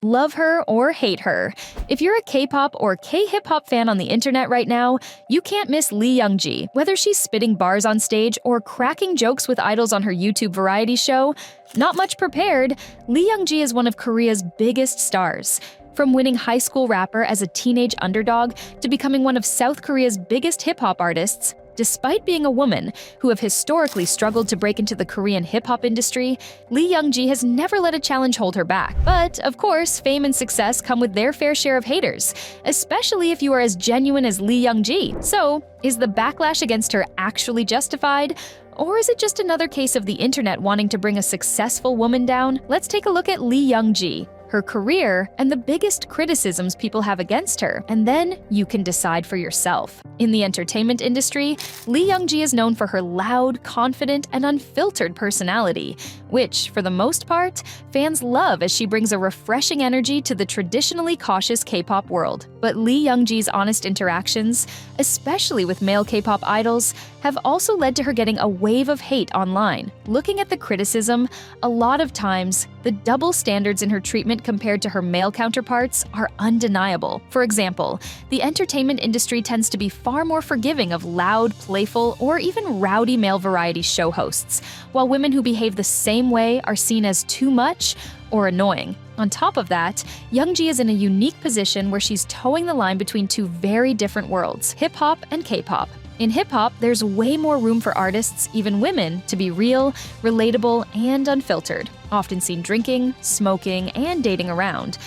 Love her or hate her, if you're a K-pop or K-hip-hop fan on the internet right now, you can't miss Leeyoungji. Whether she's spitting bars on stage or cracking jokes with idols on her YouTube variety show, not much prepared, Leeyoungji is one of Korea's biggest stars. From winning High School Rapper as a teenage underdog to becoming one of South Korea's biggest hip-hop artists, despite being a woman who have historically struggled to break into the Korean hip-hop industry, Leeyoungji has never let a challenge hold her back. But, of course, fame and success come with their fair share of haters, especially if you are as genuine as Leeyoungji. So, is the backlash against her actually justified? Or is it just another case of the internet wanting to bring a successful woman down? Let's take a look at Leeyoungji, her career, and the biggest criticisms people have against her, and then you can decide for yourself. In the entertainment industry, Leeyoungji is known for her loud, confident, and unfiltered personality, which, for the most part, fans love as she brings a refreshing energy to the traditionally cautious K-pop world. But Leeyoungji's honest interactions, especially with male K-pop idols, have also led to her getting a wave of hate online. Looking at the criticism, a lot of times, the double standards in her treatment compared to her male counterparts are undeniable. For example, the entertainment industry tends to be far more forgiving of loud, playful, or even rowdy male variety show hosts, while women who behave the same way are seen as too much or annoying. On top of that, Youngji is in a unique position where she's towing the line between two very different worlds, hip-hop and K-pop. In hip-hop, there's way more room for artists, even women, to be real, relatable, and unfiltered, often seen drinking, smoking, and dating around.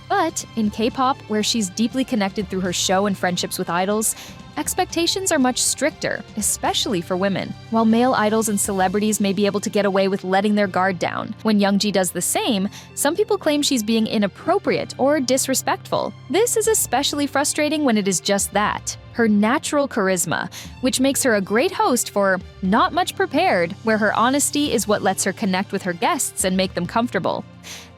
But in K-pop, where she's deeply connected through her show and friendships with idols, expectations are much stricter, especially for women. While male idols and celebrities may be able to get away with letting their guard down, when Youngji does the same, some people claim she's being inappropriate or disrespectful. This is especially frustrating when it is just that, her natural charisma, which makes her a great host for Not Much Prepared, where her honesty is what lets her connect with her guests and make them comfortable.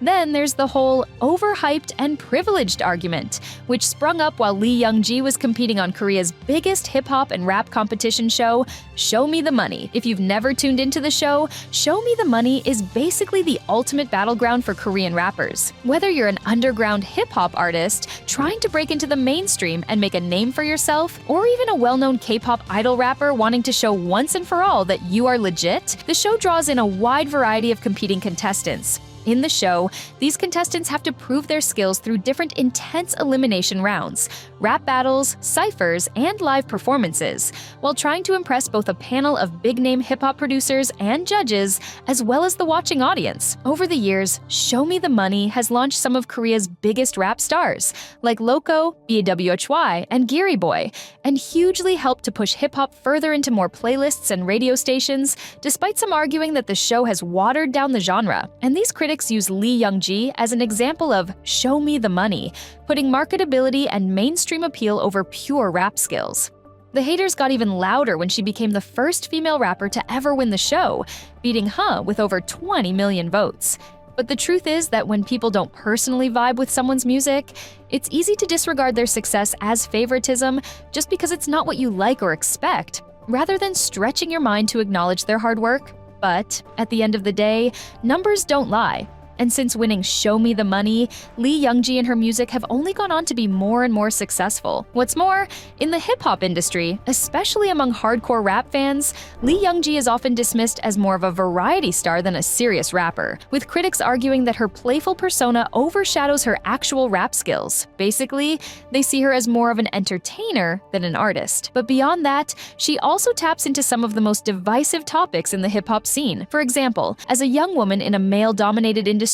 Then there's the whole overhyped and privileged argument, which sprung up while Leeyoungji was competing on Korea's biggest hip-hop and rap competition show, Show Me the Money. If you've never tuned into the show, Show Me the Money is basically the ultimate battleground for Korean rappers. Whether you're an underground hip-hop artist trying to break into the mainstream and make a name for yourself, or even a well-known K-pop idol rapper wanting to show once and for all that you are legit, the show draws in a wide variety of competing contestants. In the show, these contestants have to prove their skills through different intense elimination rounds, rap battles, cyphers, and live performances, while trying to impress both a panel of big-name hip-hop producers and judges, as well as the watching audience. Over the years, Show Me the Money has launched some of Korea's biggest rap stars, like Loco, BWHY, and Geary Boy, and hugely helped to push hip-hop further into more playlists and radio stations, despite some arguing that the show has watered down the genre. And these critics use Leeyoungji as an example of Show Me the Money, putting marketability and mainstream appeal over pure rap skills. The haters got even louder when she became the first female rapper to ever win the show, beating Huh with over 20 million votes. But the truth is that when people don't personally vibe with someone's music, it's easy to disregard their success as favoritism just because it's not what you like or expect, rather than stretching your mind to acknowledge their hard work. But at the end of the day, numbers don't lie. And since winning Show Me the Money, Leeyoungji and her music have only gone on to be more and more successful. What's more, in the hip-hop industry, especially among hardcore rap fans, Leeyoungji is often dismissed as more of a variety star than a serious rapper, with critics arguing that her playful persona overshadows her actual rap skills. Basically, they see her as more of an entertainer than an artist. But beyond that, she also taps into some of the most divisive topics in the hip-hop scene. For example, as a young woman in a male-dominated industry,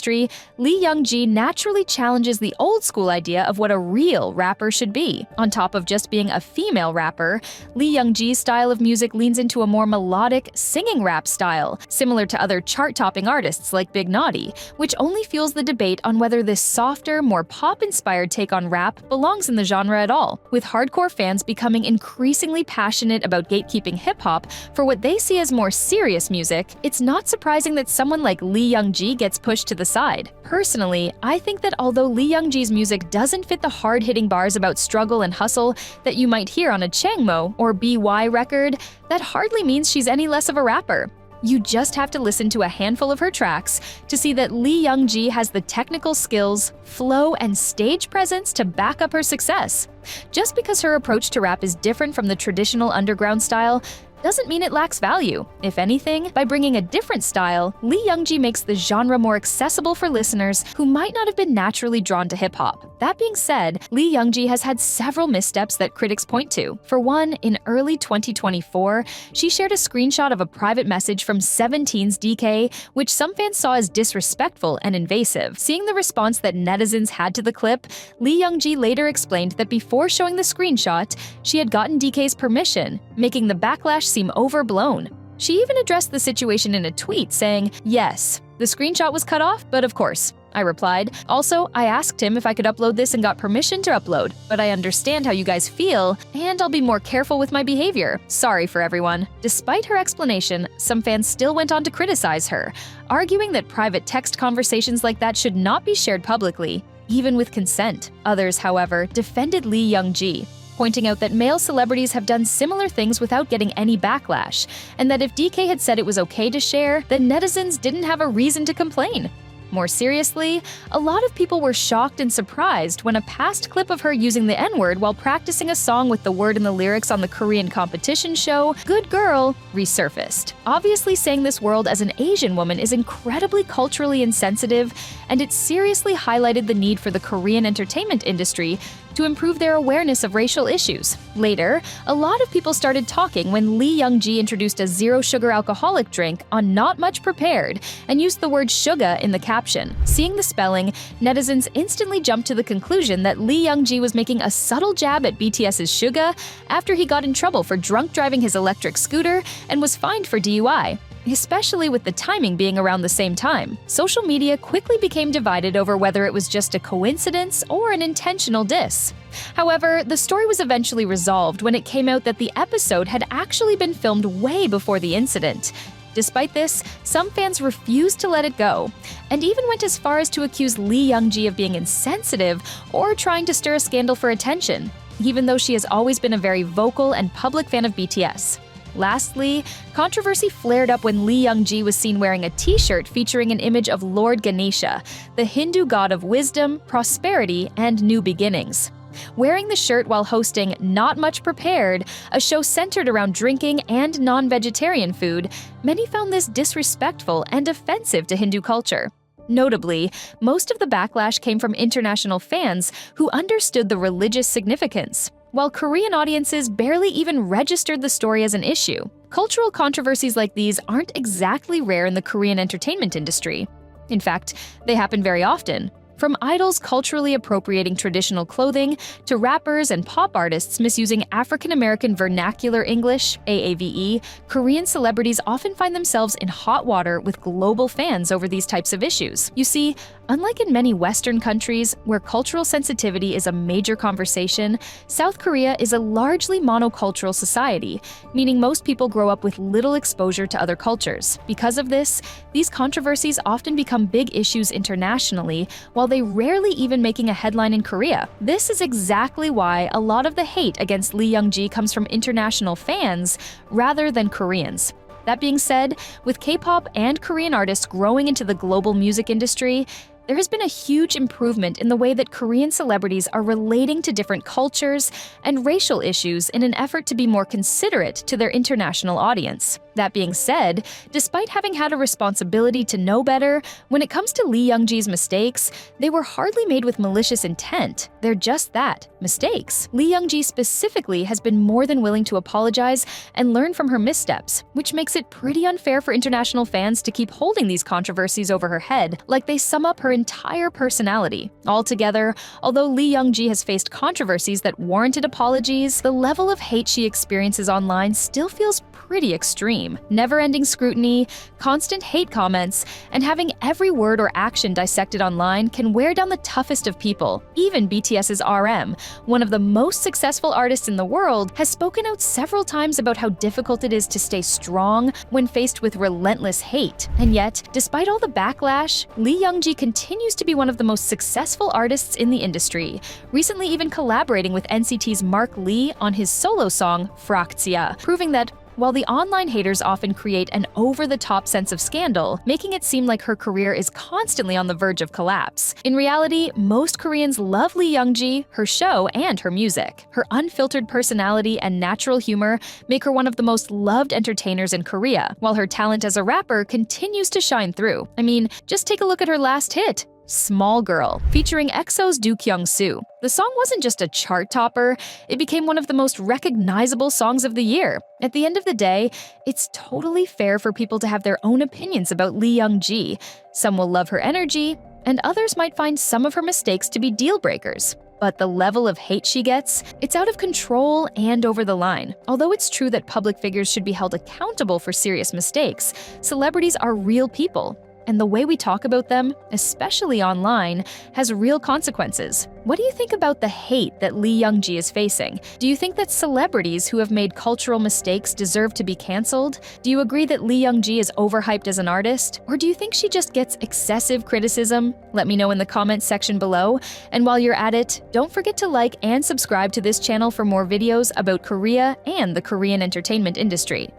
Leeyoungji naturally challenges the old-school idea of what a real rapper should be. On top of just being a female rapper, Leeyoungji's style of music leans into a more melodic, singing rap style, similar to other chart-topping artists like Big Naughty, which only fuels the debate on whether this softer, more pop-inspired take on rap belongs in the genre at all, with hardcore fans becoming increasingly passionate about gatekeeping hip-hop for what they see as more serious music. It's not surprising that someone like Leeyoungji gets pushed to the side. Personally, I think that although Leeyoungji's music doesn't fit the hard-hitting bars about struggle and hustle that you might hear on a Changmo or BY record, that hardly means she's any less of a rapper. You just have to listen to a handful of her tracks to see that leeyoungji has the technical skills, flow, and stage presence to back up her success. Just because her approach to rap is different from the traditional underground style doesn't mean it lacks value. If anything, by bringing a different style, leeyoungji makes the genre more accessible for listeners who might not have been naturally drawn to hip-hop. That being said, leeyoungji has had several missteps that critics point to. For one, in early 2024, she shared a screenshot of a private message from 17's DK, which some fans saw as disrespectful and invasive. Seeing the response that netizens had to the clip, leeyoungji later explained that before showing the screenshot, she had gotten DK's permission, making the backlash seem overblown. She even addressed the situation in a tweet saying, "Yes, the screenshot was cut off, but of course." I replied, "Also, I asked him if I could upload this and got permission to upload, but I understand how you guys feel, and I'll be more careful with my behavior. Sorry for everyone." Despite her explanation, some fans still went on to criticize her, arguing that private text conversations like that should not be shared publicly, even with consent. Others, however, defended leeyoungji, pointing out that male celebrities have done similar things without getting any backlash, and that if DK had said it was okay to share, then netizens didn't have a reason to complain. More seriously, a lot of people were shocked and surprised when a past clip of her using the N-word while practicing a song with the word in the lyrics on the Korean competition show, Good Girl, resurfaced. Obviously, saying this world as an Asian woman is incredibly culturally insensitive, and it seriously highlighted the need for the Korean entertainment industry to improve their awareness of racial issues. Later, a lot of people started talking when leeyoungji introduced a zero-sugar alcoholic drink on Not Much Prepared and used the word suga in the caption. Seeing the spelling, netizens instantly jumped to the conclusion that leeyoungji was making a subtle jab at BTS's Suga after he got in trouble for drunk driving his electric scooter and was fined for DUI. Especially with the timing being around the same time. Social media quickly became divided over whether it was just a coincidence or an intentional diss. However, the story was eventually resolved when it came out that the episode had actually been filmed way before the incident. Despite this, some fans refused to let it go, and even went as far as to accuse leeyoungji of being insensitive or trying to stir a scandal for attention, even though she has always been a very vocal and public fan of BTS. Lastly, controversy flared up when leeyoungji was seen wearing a t-shirt featuring an image of Lord Ganesha, the Hindu god of wisdom, prosperity, and new beginnings. Wearing the shirt while hosting Not Much Prepared, a show centered around drinking and non-vegetarian food, many found this disrespectful and offensive to Hindu culture. Notably, most of the backlash came from international fans who understood the religious significance, while Korean audiences barely even registered the story as an issue. Cultural controversies like these aren't exactly rare in the Korean entertainment industry. In fact, they happen very often. From idols culturally appropriating traditional clothing to rappers and pop artists misusing African-American vernacular English, AAVE, Korean celebrities often find themselves in hot water with global fans over these types of issues. You see, unlike in many Western countries, where cultural sensitivity is a major conversation, South Korea is a largely monocultural society, meaning most people grow up with little exposure to other cultures. Because of this, these controversies often become big issues internationally, while they rarely even making a headline in Korea. This is exactly why a lot of the hate against leeyoungji comes from international fans rather than Koreans. That being said, with K-pop and Korean artists growing into the global music industry, there has been a huge improvement in the way that Korean celebrities are relating to different cultures and racial issues in an effort to be more considerate to their international audience. That being said, despite having had a responsibility to know better, when it comes to leeyoungji's mistakes, they were hardly made with malicious intent. They're just that, mistakes. Leeyoungji specifically has been more than willing to apologize and learn from her missteps, which makes it pretty unfair for international fans to keep holding these controversies over her head like they sum up her entire personality. Altogether, although leeyoungji has faced controversies that warranted apologies, the level of hate she experiences online still feels pretty extreme. Never-ending scrutiny, constant hate comments, and having every word or action dissected online can wear down the toughest of people. Even BTS's RM, one of the most successful artists in the world, has spoken out several times about how difficult it is to stay strong when faced with relentless hate. And yet, despite all the backlash, leeyoungji continues to be one of the most successful artists in the industry, recently even collaborating with NCT's Mark Lee on his solo song, Fraktia, proving that while the online haters often create an over-the-top sense of scandal, making it seem like her career is constantly on the verge of collapse. In reality, most Koreans love leeyoungji, her show, and her music. Her unfiltered personality and natural humor make her one of the most loved entertainers in Korea, while her talent as a rapper continues to shine through. I mean, just take a look at her last hit, Small Girl, featuring EXO's Do Kyung-soo. The song wasn't just a chart topper, it became one of the most recognizable songs of the year. At the end of the day, it's totally fair for people to have their own opinions about leeyoungji. Some will love her energy, and others might find some of her mistakes to be deal breakers. But the level of hate she gets, it's out of control and over the line. Although it's true that public figures should be held accountable for serious mistakes, celebrities are real people. And the way we talk about them, especially online, has real consequences. What do you think about the hate that leeyoungji is facing? Do you think that celebrities who have made cultural mistakes deserve to be cancelled? Do you agree that leeyoungji is overhyped as an artist? Or do you think she just gets excessive criticism? Let me know in the comments section below. And while you're at it, don't forget to like and subscribe to this channel for more videos about Korea and the Korean entertainment industry.